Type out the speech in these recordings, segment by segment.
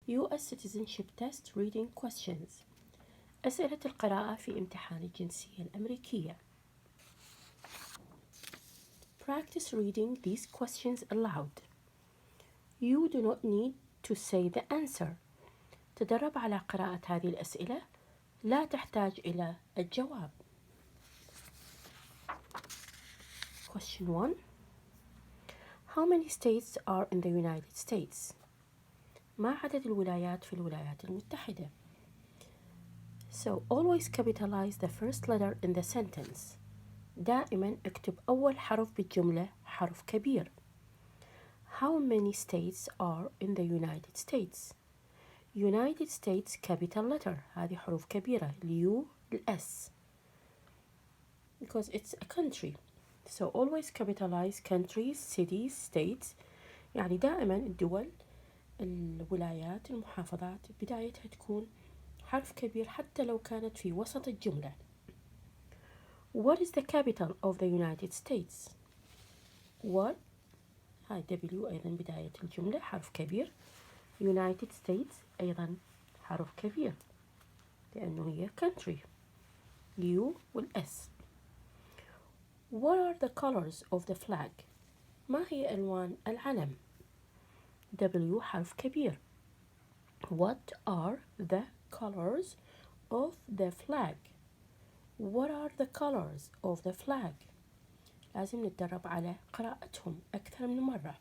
US Citizenship Test Reading Questions. أسئلة القراءة في امتحان الجنسية الأمريكية. Practice reading these questions aloud. You do not need to say the answer. تدرب على قراءة هذه الأسئلة، لا تحتاج إلى الجواب. Question 1. How many states are in the United States? ما عدد الولايات في الولايات المتحدة؟ So always capitalize the first letter in the sentence. دائما اكتب أول حرف بالجملة حرف كبير. How many states are in the United States? United States capital letter. هذه حروف كبيرة. اليو الأس. Because it's a country. So always capitalize countries, cities, states. يعني دائما الدول، الولايات، المحافظات بدايتها تكون حرف كبير حتى لو كانت في وسط الجملة. What is the capital of the United States? What؟ هاي W أيضا بداية الجملة حرف كبير. United States أيضا حرف كبير لأنه هي country. U والS. What are the colors of the flag? ما هي ألوان العلم؟ W حرف كبير. What are the colors of the flag? What are the colors of the flag? لازم نتدرب على قراءتهم أكثر من مرة.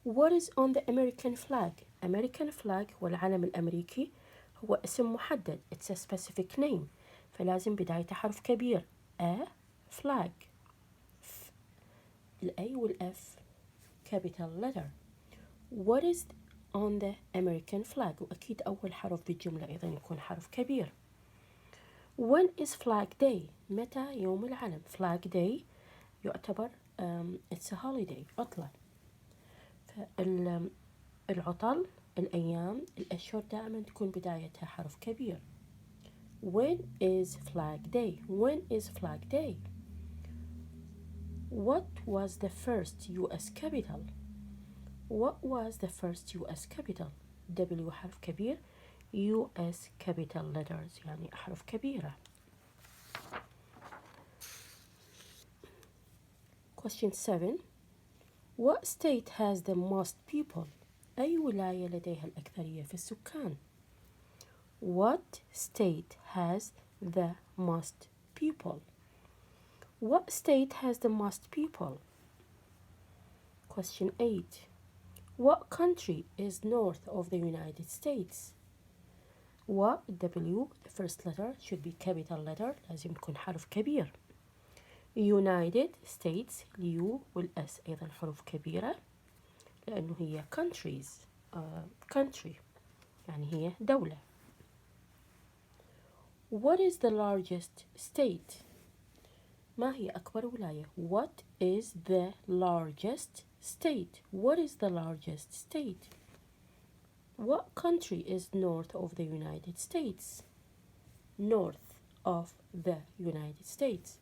What is on the American flag? American flag هو العلم الأمريكي، هو اسم محدد. It's a specific name. فلازم بدايته حرف كبير. A flag. ال A وال F capital letter. What is on the American flag? وأكيد أول حرف بالجملة أيضا يكون حرف كبير. When is Flag Day? متى يوم العلم؟ Flag Day يعتبر it's a holiday، عطلة. العطل، الأيام، الأشهر دائما تكون بدايتها حرف كبير. When is Flag Day? When is Flag Day? What was the first US capital? What was the first US capital? W حرف كبير. US capital letters يعني أحرف كبيرة. Question 7. What state has the most people? أي ولاية لديها الأكثرية في السكان؟ What state has the most people? What state has the most people? Question 8. What country is north of the United States? What W the first letter should be capital letter، لازم تكون حرف كبير. United States اليو والأس أيضا حروف كبيرة لأنه هي countries country يعني هي دولة. What is the largest state? ما هي أكبر ولاية؟ What is the largest state? What is the largest state? What country is north of the United States? North of the United States.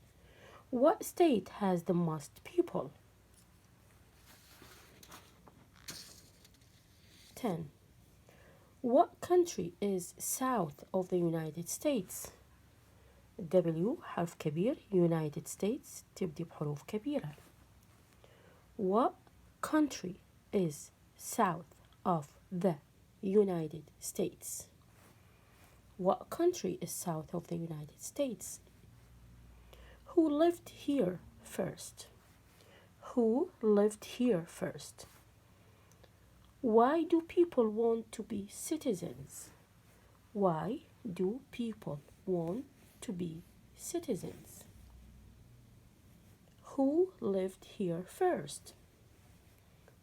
What state has the most people? 10. What country is south of the United States? W حرف كبير. United States تبدي بحروف كبيرة. What country is south of the United States? What country is south of the United States? Who lived here first? Who lived here first? Why do people want to be citizens? Why do people want to be citizens? Who lived here first?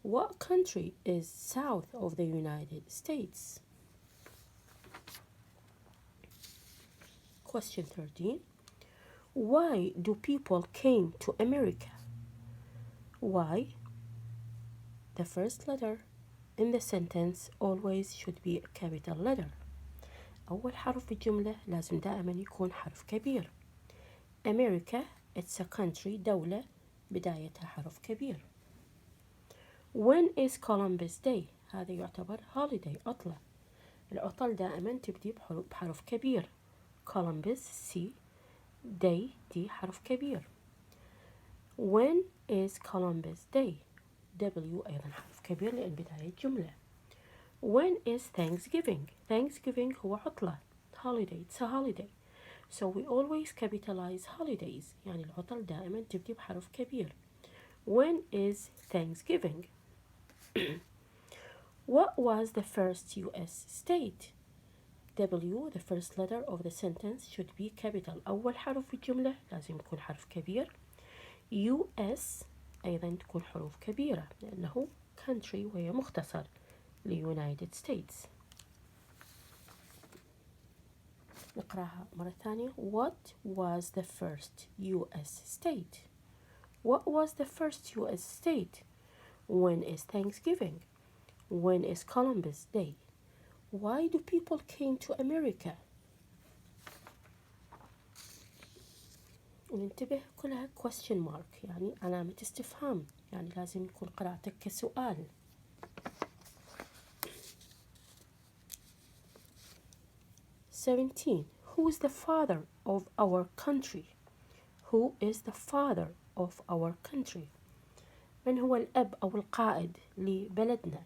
What country is south of the United States? Question 13. Why do people came to America? Why? The first letter in the sentence always should be a capital letter. أول حرف بالجملة لازم دائما يكون حرف كبير. America it's a country دولة بدايتها حرف كبير. When is Columbus Day؟ هذا يعتبر holiday، عطلة. العطل دائما تبدي بحرف كبير. Columbus C، Day D حرف كبير. When is Columbus Day؟ W أيضا حرف كبير لأن بداية جملة. When is Thanksgiving؟ Thanksgiving هو عطلة، holiday، it's a holiday. So we always capitalize holidays، يعني العطل دائما تبدي بحرف كبير. When is Thanksgiving؟ What was the first US state؟ W the first letter of the sentence should be capital. أول حرف في الجملة لازم يكون حرف كبير. US أيضا تكون حروف كبيرة لأنه country وهي مختصر لUnited States. نقرأها مرة ثانية. What was the first US state؟ What was the first US state؟ When is Thanksgiving؟ When is Columbus Day؟ Why do people came to America؟ وننتبه كلها question mark، يعني علامة استفهام، يعني لازم يكون قراءتك كسؤال. 17. Who is the father of our country؟ Who is the father of our country؟ من هو الأب أو القائد لبلدنا؟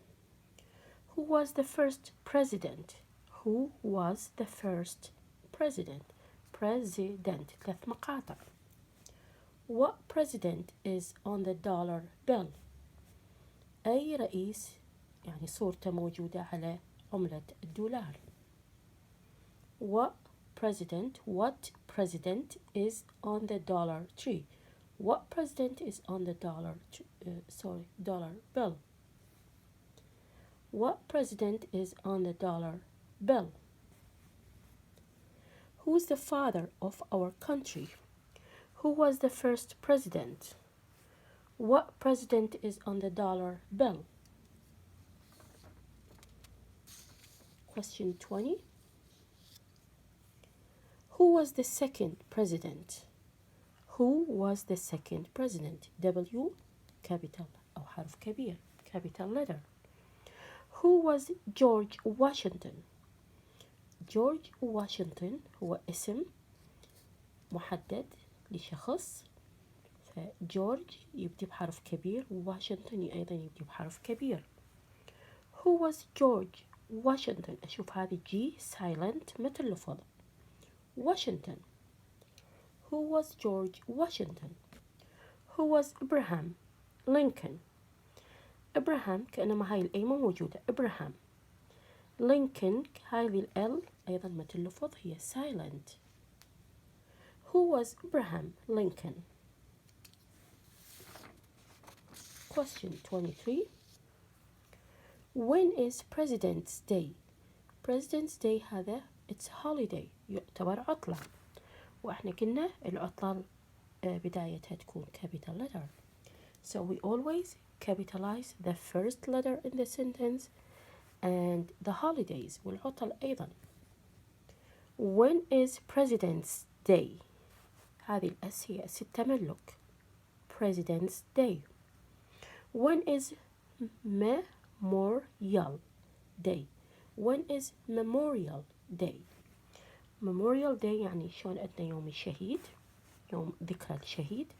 Who was the first president؟ Who was the first president؟ president 3 مقاطع. What president is on the dollar bill؟ أي رئيس يعني صورته موجودة على عملة الدولار. What president is on the dollar tree؟ What president is on the dollar bill؟ What president is on the dollar bill؟ Who is the father of our country؟ Who was the first president؟ What president is on the dollar bill؟ Question 20. Who was the second president؟ Who was the second president؟ W capital أو حرف كبير capital letter. Who was George Washington؟ George Washington هو اسم محدد لشخص، فجورج يبدي بحرف كبير وواشنطن أيضا يبدي بحرف كبير. Who was George Washington؟ أشوف هذه G silent مثل اللفظ Washington. Who was George Washington؟ Who was Abraham Lincoln؟ إبراهام كأنما هاي الأي موجودة إبراهام. لينكولن هذه ال أيضا مثل اللفظ هي silent. Who was Abraham Lincoln؟ Question 23. When is President's Day؟ President's Day هذا it's holiday يعتبر عطلة، وإحنا قلنا العطلة بدايتها تكون capital letter. So we always capitalize the first letter in the sentence and the holidays والعطل أيضا. When is President's Day؟ هذه الأس هي أس التملك President's Day. When is Memorial Day؟ When is Memorial Day؟ Memorial Day يعني شلون عندنا يوم الشهيد، يوم ذكرى الشهيد،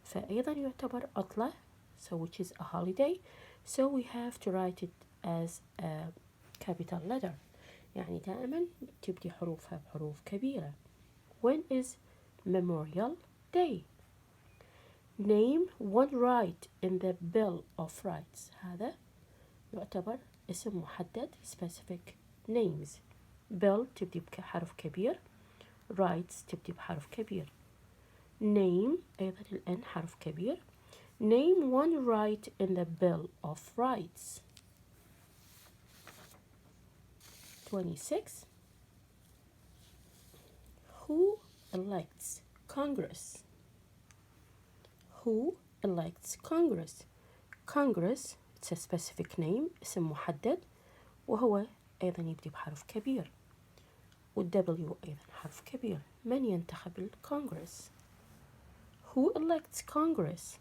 فأيضا يعتبر عطلة so which is a holiday, so we have to write it as a capital letter، يعني دائما تبدي حروفها بحروف كبيرة. When is Memorial Day؟ Name one right in the Bill of Rights. هذا يعتبر اسم محدد specific names. Bill تبدي بحرف كبير، rights تبدي بحرف كبير. Name أيضا الأن حرف كبير. Name one right in the Bill of Rights. 26. Who elects Congress؟ Who elects Congress؟ Congress it's a specific name اسم محدد وهو أيضا يبدي بحرف كبير والW أيضا حرف كبير. من ينتخب الكونغرس؟ Who elects Congress؟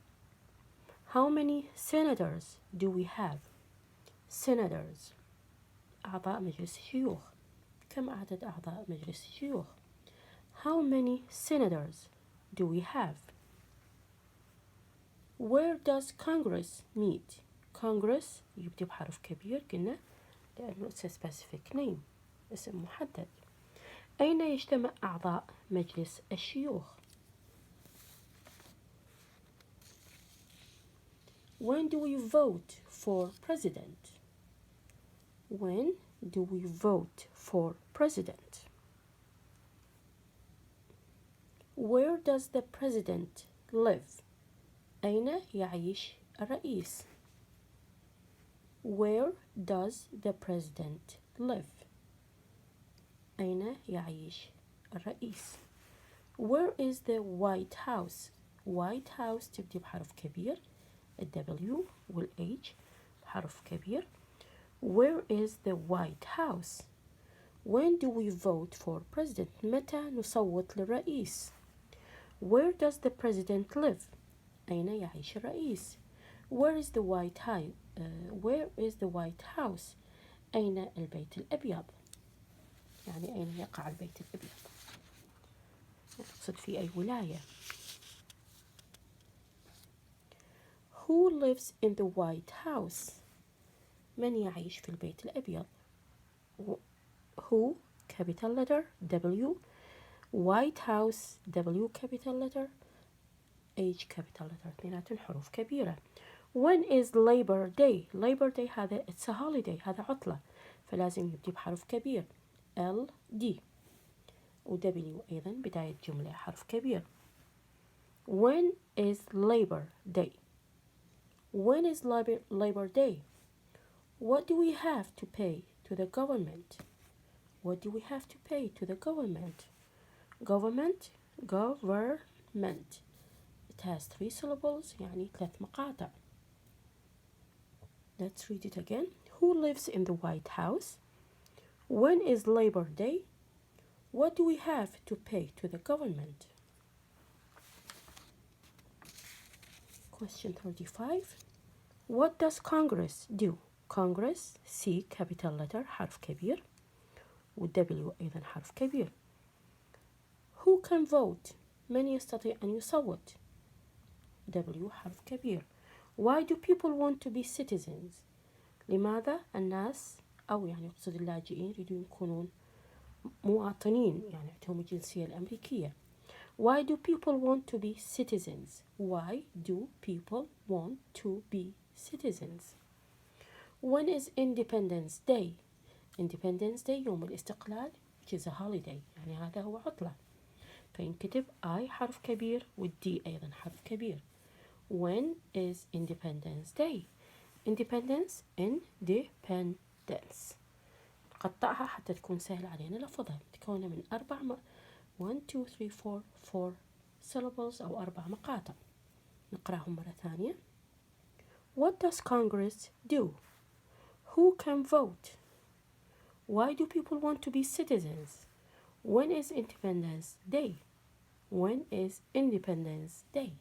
How many senators do we have? Senators أعضاء مجلس الشيوخ. كم عدد أعضاء مجلس الشيوخ؟ How many senators do we have? Where does Congress meet? Congress يبدأ بحرف كبير قلنا لأنه it's a specific name، اسم محدد. أين يجتمع أعضاء مجلس الشيوخ؟ When do we vote for president? When do we vote for president? Where does the president live? أين يعيش الرئيس؟ Where does the president live? أين يعيش الرئيس؟ Where is the White House? White House تبدي بحرف كبير، ال W وال H بحرف كبير. Where is the White House? When do we vote for president? متى نصوت للرئيس؟ Where does the president live? أين يعيش الرئيس؟ Where is the White House? Where is the White House? أين البيت الأبيض؟ يعني أين يقع البيت الأبيض؟ أقصد في أي ولاية. Who lives in the White House? من يعيش في البيت الأبيض؟ Who capital letter W, White House W capital letter, H capital letter، اثنيناتهم حروف كبيرة. When is Labor Day? Labor Day هذا it's a holiday، هذا عطلة، فلازم يبدي بحرف كبير L D، و W أيضا بداية جملة حرف كبير. When is Labor Day? When is Labor Day? What do we have to pay to the government? What do we have to pay to the government? Government. It has 3 syllables يعني 3 مقاطع. Let's read it again. Who lives in the White House? When is Labor Day? What do we have to pay to the government? Question 35. What does Congress do? Congress C capital letter حرف كبير و W أيضا حرف كبير. Who can vote? من يستطيع أن يصوت؟ W حرف كبير. Why do people want to be citizens? لماذا الناس أو يعني أقصد اللاجئين يريدون يكونون مواطنين، يعني عندهم الجنسية الأمريكية. Why do people want to be citizens? Why do people want to be citizens? When is Independence Day? Independence Day يوم الاستقلال which is a holiday، يعني هذا هو عطلة، فينكتب I حرف كبير والD أيضا حرف كبير. When is Independence Day? Independence independence. نقطعها حتى تكون سهلة علينا لفظها، تكون من 1 2 3 4 syllables أو 4 مقاطع. نقرأهم مرة ثانية. What does Congress do? Who can vote? Why do people want to be citizens? When is Independence Day? When is Independence Day?